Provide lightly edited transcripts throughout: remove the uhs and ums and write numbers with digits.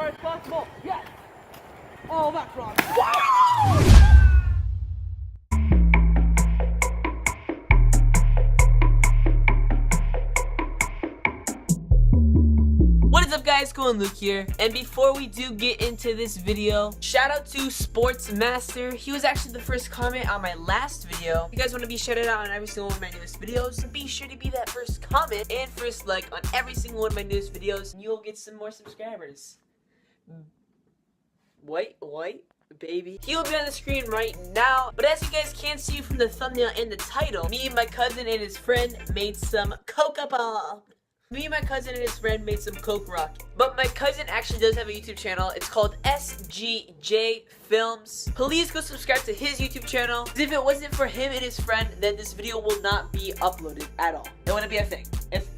far as possible. Yes. Oh, that's wrong. What is up, guys? Cool and Luke here. And before we do get into this video, shout out to SPORTSMASTER. He was actually the first comment on my last video. If you guys want to be shouted out on every single one of my newest videos, be sure to be that first comment and first like on every single one of my newest videos, and you'll get some more subscribers. Wait, baby. He'll be on the screen right now, but as you guys can see from the thumbnail and the title, me and my cousin and his friend made some Coca Ball. Me and my cousin and his friend made some Coke Rock. But my cousin actually does have a YouTube channel. It's called SGJ Films. Please go subscribe to his YouTube channel. If it wasn't for him and his friend, then this video will not be uploaded at all. It wouldn't be a thing.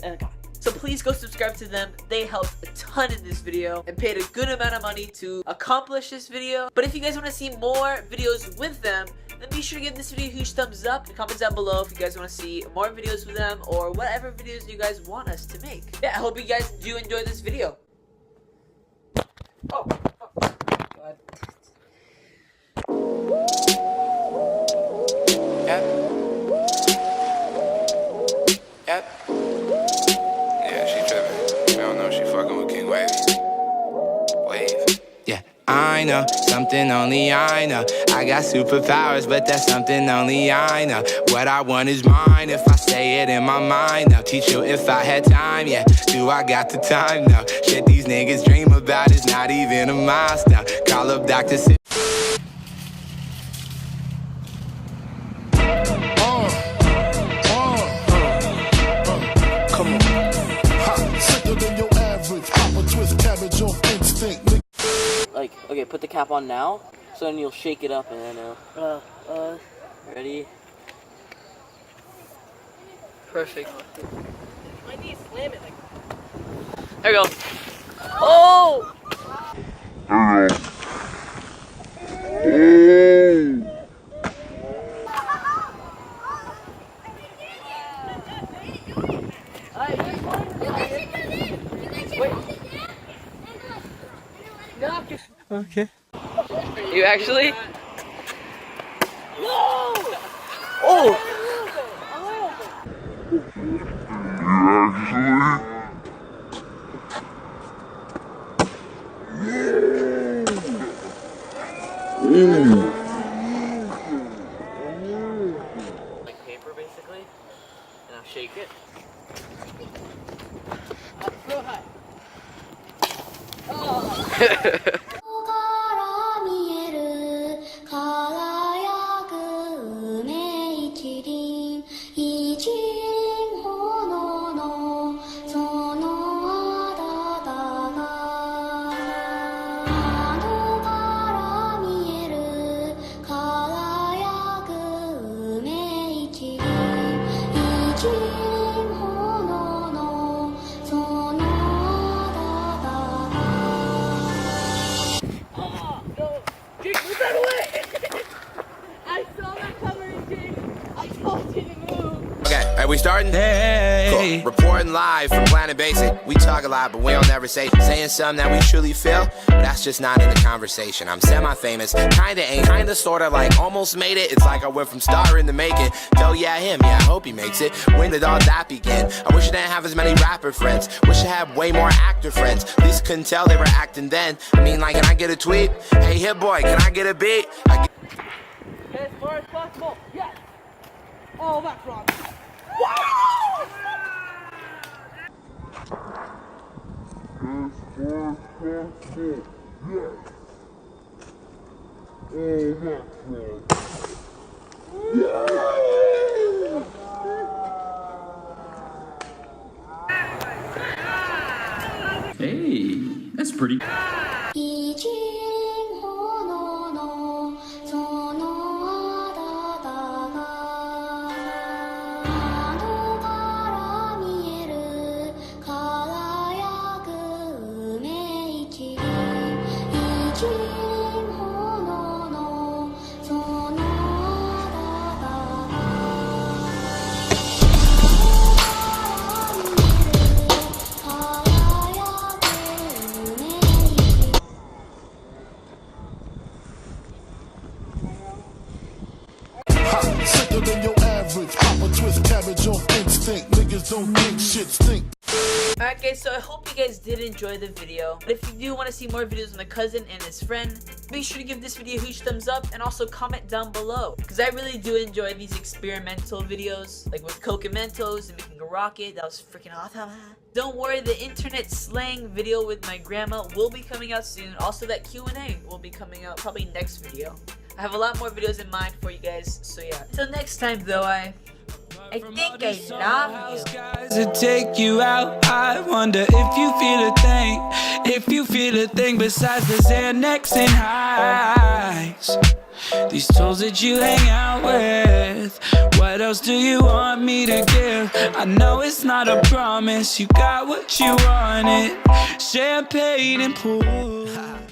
God. So please go subscribe to them. They helped a ton in this video and paid a good amount of money to accomplish this video. But if you guys want to see more videos with them, then be sure to give this video a huge thumbs up and comment down below if you guys want to see more videos with them or whatever videos you guys want us to make. Yeah, I hope you guys do enjoy this video. Oh God. Yep. Yeah, she tripping. I don't know, she fucking with King Wavy. Wave. Yeah, I know, something only I know. I got superpowers, but that's something only I know. What I want is mine if I say it in my mind. Now teach you if I had time, yeah. Do I got the time? No. Shit these niggas dream about is not even a milestone. Call up Dr. Sid. Come on. Hot, sicker than your average. Papa twist cabbage off instinct, nigga. Like, okay, put the cap on now, so then you'll shake it up and then ready? Perfect. I need to slam it like. There we go. Oh! Okay. You actually? No! Oh! Like paper, basically, and I'll shake it. Go high. Oh. から見える輝く梅一輪一輪炎のその暖か窓から見える輝く梅一輪一輪炎のその暖か Jake, move that away! I saw that coming, Jake. I told you to move. Okay, are we starting? Hey. Cool. Reporting live from Planet Basic. We talk a lot, but we don't ever saying something that we truly feel. But that's just not in the conversation. I'm semi-famous, kinda ain't, kinda sorta like almost made it. It's like I went from star in the making to yeah him, yeah I hope he makes it. When did all that begin? I wish I didn't have as many rapper friends. Wish I had way more actor friends. At least couldn't tell they were acting then. I mean, like, can I get a tweet? Hey hit boy, can I get a beat? As far as possible. Yes. Oh, that's wrong. Hey, that's pretty. 一輪炎のその暖か窓から見える輝く梅一輪一輪炎のその暖か窓から見える輝く梅一輪 cabbage on instinct. Niggas don't think shit stink. Alright guys, so I hope you guys did enjoy the video. But if you do want to see more videos on my cousin and his friend, make sure to give this video a huge thumbs up and also comment down below. Because I really do enjoy these experimental videos, like with Coke and Mentos and making a rocket. That was freaking awesome. Don't worry, the internet slang video with my grandma will be coming out soon. Also, that Q&A will be coming out probably next video. I have a lot more videos in mind for you guys, so yeah. Until next time though, I think I love you. To take you out, I wonder if you feel a thing. If you feel a thing besides the Xanax and highs. These tools that you hang out with. What else do you want me to give? I know it's not a promise. You got what you wanted. Champagne and pool.